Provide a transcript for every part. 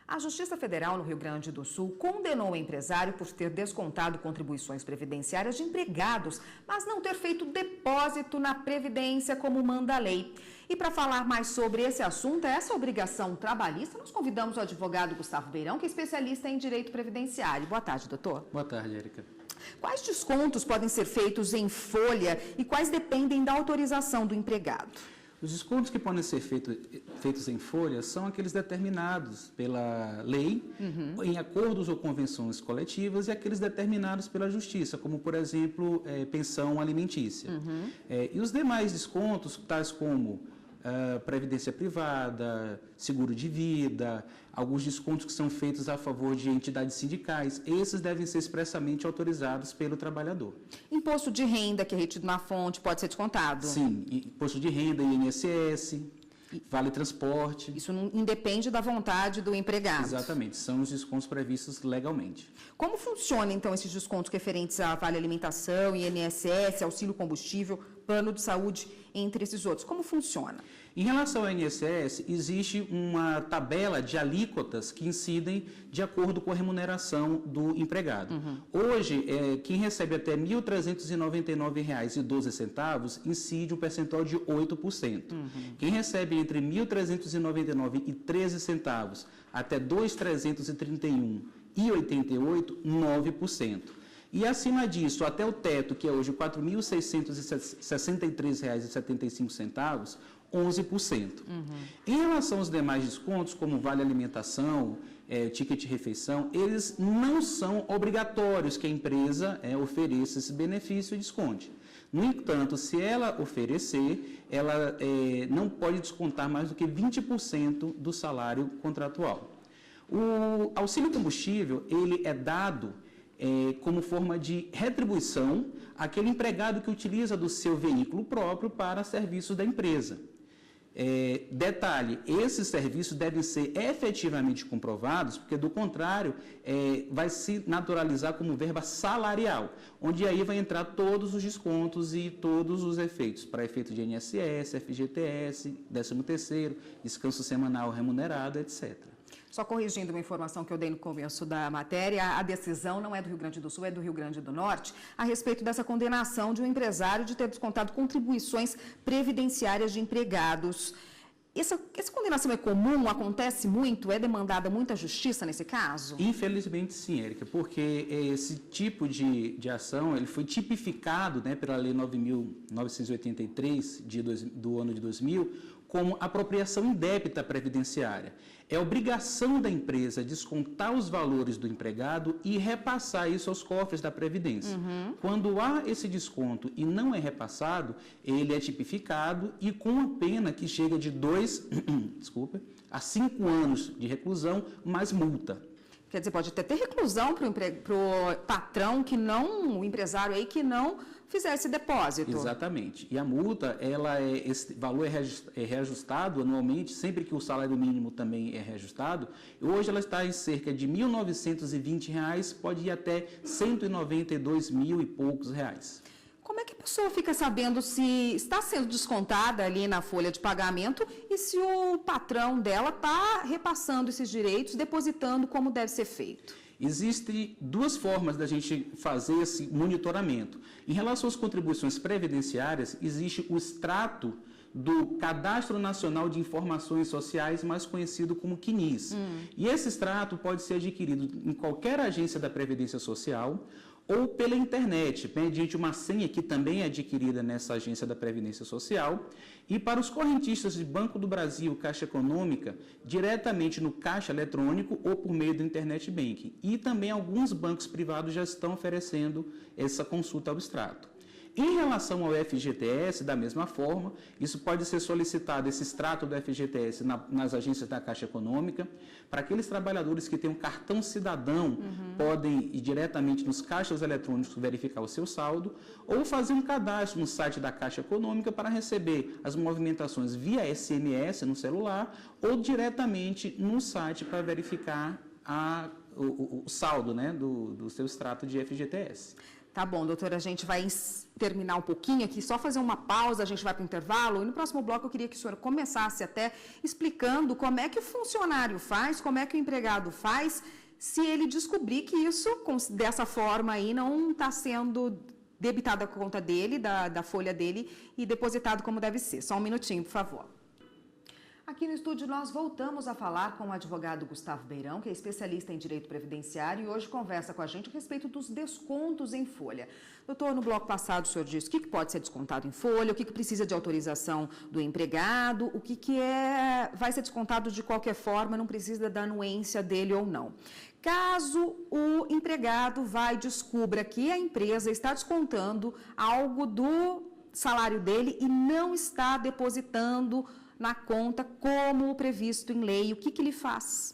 A Justiça Federal no Rio Grande do Sul condenou o empresário por ter descontado contribuições previdenciárias de empregados, mas não ter feito depósito na Previdência como manda a lei. E para falar mais sobre esse assunto, essa obrigação trabalhista, nós convidamos o advogado Gustavo Beirão, que é especialista em direito previdenciário. Boa tarde, doutor. Boa tarde, Érica. Quais descontos podem ser feitos em folha e quais dependem da autorização do empregado? Os descontos que podem ser feitos em folha são aqueles determinados pela lei, em acordos ou convenções coletivas, e aqueles determinados pela justiça, como, por exemplo, pensão alimentícia. E os demais descontos, tais como previdência privada, seguro de vida, alguns descontos que são feitos a favor de entidades sindicais, esses devem ser expressamente autorizados pelo trabalhador. Imposto de renda que é retido na fonte pode ser descontado? Sim, imposto de renda, INSS, vale transporte. Isso não independe da vontade do empregado? Exatamente, são os descontos previstos legalmente. Como funcionam, então, esses descontos referentes a vale alimentação, INSS, auxílio combustível, plano de saúde, entre esses outros? Como funciona? Em relação ao INSS, existe uma tabela de alíquotas que incidem de acordo com a remuneração do empregado. Hoje, quem recebe até R$ 1.399,12 incide um percentual de 8%. Quem recebe entre R$ 1.399,13 até R$ 2.331,88, 9%. E acima disso, até o teto, que é hoje R$ 4.663,75, 11%. Em relação aos demais descontos, como vale alimentação, ticket de refeição, eles não são obrigatórios que a empresa ofereça esse benefício e desconte. No entanto, se ela oferecer, ela não pode descontar mais do que 20% do salário contratual. O auxílio combustível, ele é dado como forma de retribuição àquele empregado que utiliza do seu veículo próprio para serviços da empresa. Detalhe, esses serviços devem ser efetivamente comprovados, porque do contrário vai se naturalizar como verba salarial, onde aí vai entrar todos os descontos e todos os efeitos, para efeito de INSS, FGTS, 13º, descanso semanal remunerado, etc. Só corrigindo uma informação que eu dei no começo da matéria, a decisão não é do Rio Grande do Sul, é do Rio Grande do Norte, a respeito dessa condenação de um empresário de ter descontado contribuições previdenciárias de empregados. Essa condenação é comum? Acontece muito? É demandada muita justiça nesse caso? Infelizmente sim, Érica, porque esse tipo de ação ele foi tipificado pela Lei 9.983 do ano de 2000 como apropriação indébita previdenciária. É obrigação da empresa descontar os valores do empregado e repassar isso aos cofres da Previdência. Quando há esse desconto e não é repassado, ele é tipificado e com uma pena que chega de 2 a 5 anos de reclusão, mais multa. Quer dizer, pode até ter reclusão para o patrão que não, o empresário aí que não fizesse depósito. Exatamente. E a multa, esse valor é reajustado anualmente, sempre que o salário mínimo também é reajustado. Hoje ela está em cerca de R$ 1.920, pode ir até R$ 192 mil e poucos reais. Como é que a pessoa fica sabendo se está sendo descontada ali na folha de pagamento e se o patrão dela está repassando esses direitos, depositando como deve ser feito? Existem duas formas da gente fazer esse monitoramento. Em relação às contribuições previdenciárias, existe o extrato do Cadastro Nacional de Informações Sociais, mais conhecido como CNIS. E esse extrato pode ser adquirido em qualquer agência da Previdência Social ou pela internet, mediante uma senha que também é adquirida nessa agência da Previdência Social, e para os correntistas de Banco do Brasil, Caixa Econômica, diretamente no caixa eletrônico ou por meio do Internet Banking. E também alguns bancos privados já estão oferecendo essa consulta ao extrato. Em relação ao FGTS, da mesma forma, isso pode ser solicitado, esse extrato do FGTS, nas agências da Caixa Econômica. Para aqueles trabalhadores que têm um cartão cidadão, podem ir diretamente nos caixas eletrônicos verificar o seu saldo, ou fazer um cadastro no site da Caixa Econômica para receber as movimentações via SMS no celular, ou diretamente no site para verificar o saldo do seu extrato de FGTS. Tá bom, doutora, a gente vai terminar um pouquinho aqui, só fazer uma pausa, a gente vai para o intervalo, e no próximo bloco eu queria que o senhor começasse até explicando como é que o funcionário faz, como é que o empregado faz, se ele descobrir que isso, dessa forma aí, não está sendo debitada a conta dele, da folha dele, e depositado como deve ser. Só um minutinho, por favor. Aqui no estúdio nós voltamos a falar com o advogado Gustavo Beirão, que é especialista em direito previdenciário e hoje conversa com a gente a respeito dos descontos em folha. Doutor, no bloco passado o senhor disse o que pode ser descontado em folha, o que precisa de autorização do empregado, o que vai ser descontado de qualquer forma, não precisa da anuência dele ou não. Caso o empregado descubra que a empresa está descontando algo do salário dele e não está depositando na conta como previsto em lei, o que ele faz?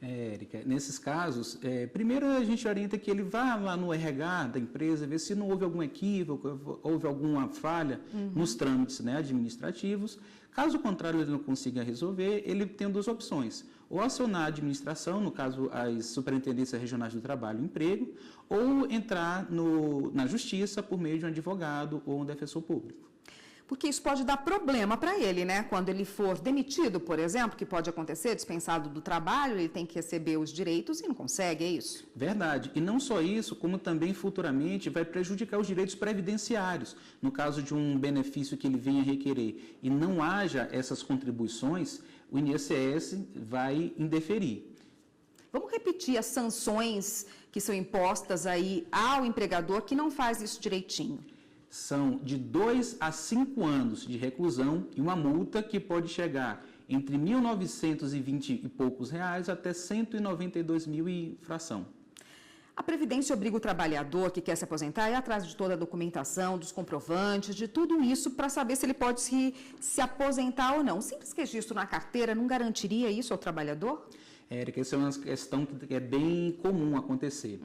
Érica, nesses casos, primeiro a gente orienta que ele vá lá no RH da empresa, ver se não houve algum equívoco, houve alguma falha nos trâmites, né, administrativos. Caso contrário, ele não consiga resolver, ele tem duas opções: ou acionar a administração, no caso as superintendências regionais do trabalho e emprego, ou entrar na justiça por meio de um advogado ou um defensor público. Porque isso pode dar problema para ele, né? Quando ele for demitido, por exemplo, que pode acontecer, dispensado do trabalho, ele tem que receber os direitos e não consegue, é isso? Verdade. E não só isso, como também futuramente vai prejudicar os direitos previdenciários. No caso de um benefício que ele venha requerer e não haja essas contribuições, o INSS vai indeferir. Vamos repetir as sanções que são impostas aí ao empregador que não faz isso direitinho. São de 2 a 5 anos de reclusão e uma multa que pode chegar entre R$ 1.920 e poucos reais até R$ 192 mil e fração. A Previdência obriga o trabalhador que quer se aposentar a ir atrás de toda a documentação, dos comprovantes, de tudo isso para saber se ele pode se aposentar ou não. Simples registro na carteira não garantiria isso ao trabalhador? Érica, essa é uma questão que é bem comum acontecer.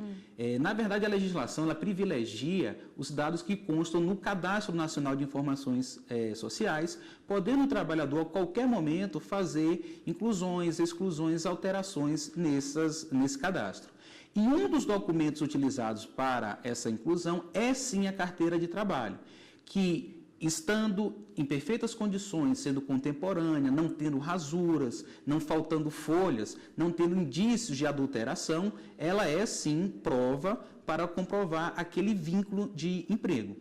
Na verdade, a legislação ela privilegia os dados que constam no Cadastro Nacional de Informações Sociais, podendo o trabalhador, a qualquer momento, fazer inclusões, exclusões, alterações nesse cadastro. E um dos documentos utilizados para essa inclusão é, sim, a carteira de trabalho, que estando em perfeitas condições, sendo contemporânea, não tendo rasuras, não faltando folhas, não tendo indícios de adulteração, ela é sim prova para comprovar aquele vínculo de emprego.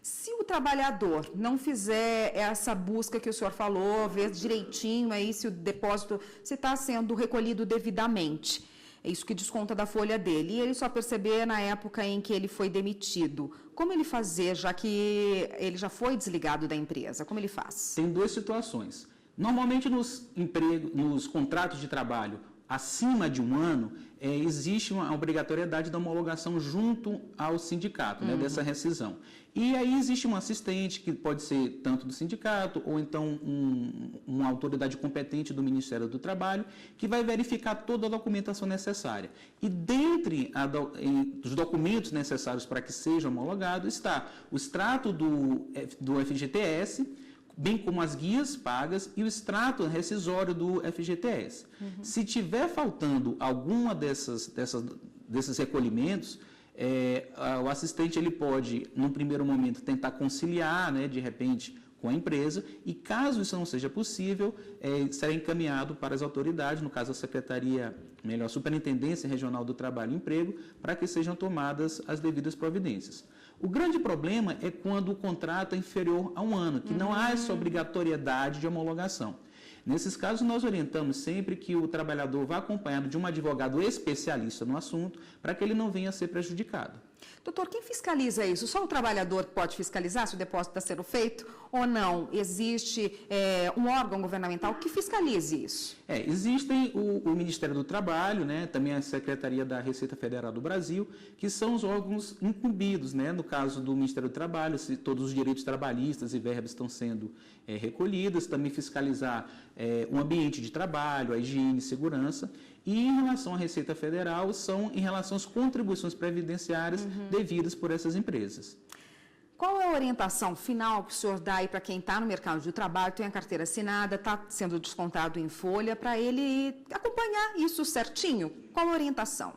Se o trabalhador não fizer essa busca que o senhor falou, ver direitinho aí se o depósito está sendo recolhido devidamente, é isso que desconta da folha dele, e ele só perceber na época em que ele foi demitido, como ele fazer, já que ele já foi desligado da empresa? Como ele faz? Tem duas situações. Normalmente nos contratos de trabalho acima de 1 ano, existe uma obrigatoriedade da homologação junto ao sindicato, né, dessa rescisão. E aí existe um assistente, que pode ser tanto do sindicato, ou então uma autoridade competente do Ministério do Trabalho, que vai verificar toda a documentação necessária. E dentre os documentos necessários para que seja homologado, está o extrato do FGTS, bem como as guias pagas e o extrato rescisório do FGTS. Se tiver faltando alguma desses recolhimentos, o assistente ele pode, num primeiro momento, tentar conciliar, né, de repente, com a empresa, e caso isso não seja possível, será encaminhado para as autoridades, no caso a Superintendência Regional do Trabalho e Emprego, para que sejam tomadas as devidas providências. O grande problema é quando o contrato é inferior a 1 ano, que não há essa obrigatoriedade de homologação. Nesses casos, nós orientamos sempre que o trabalhador vá acompanhado de um advogado especialista no assunto, para que ele não venha a ser prejudicado. Doutor, quem fiscaliza isso? Só o trabalhador pode fiscalizar se o depósito está sendo feito ou não? Existe um órgão governamental que fiscalize isso? Existem o Ministério do Trabalho, né, também a Secretaria da Receita Federal do Brasil, que são os órgãos incumbidos, né, no caso do Ministério do Trabalho, se todos os direitos trabalhistas e verbas estão sendo recolhidos, também fiscalizar o ambiente de trabalho, a higiene e segurança. E em relação à Receita Federal, são em relação às contribuições previdenciárias devidas por essas empresas. Qual é a orientação final que o senhor dá aí para quem está no mercado de trabalho, tem a carteira assinada, está sendo descontado em folha, para ele acompanhar isso certinho? Qual a orientação?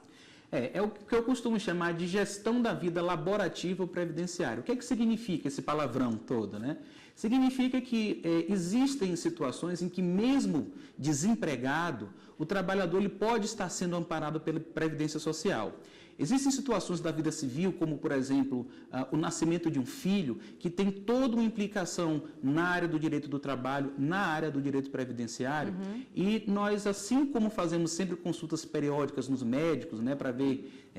É o que eu costumo chamar de gestão da vida laborativa ou previdenciária. O que é que significa esse palavrão todo, né? Significa que existem situações em que, mesmo desempregado, o trabalhador ele pode estar sendo amparado pela Previdência Social. Existem situações da vida civil, como, por exemplo, o nascimento de um filho, que tem toda uma implicação na área do direito do trabalho, na área do direito previdenciário, e nós, assim como fazemos sempre consultas periódicas nos médicos, né, para ver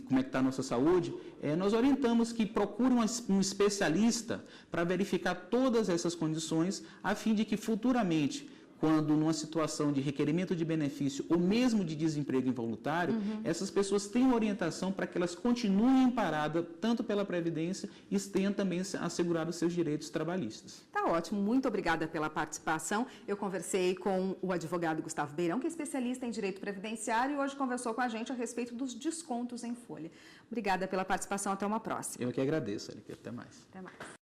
como é que está a nossa saúde, nós orientamos que procure um especialista para verificar todas essas condições, a fim de que futuramente, quando numa situação de requerimento de benefício ou mesmo de desemprego involuntário, essas pessoas tenham orientação para que elas continuem amparadas tanto pela Previdência e tenham também assegurado os seus direitos trabalhistas. Tá ótimo, muito obrigada pela participação. Eu conversei com o advogado Gustavo Beirão, que é especialista em direito previdenciário e hoje conversou com a gente a respeito dos descontos em folha. Obrigada pela participação, até uma próxima. Eu que agradeço, Erika. Até mais. Até mais.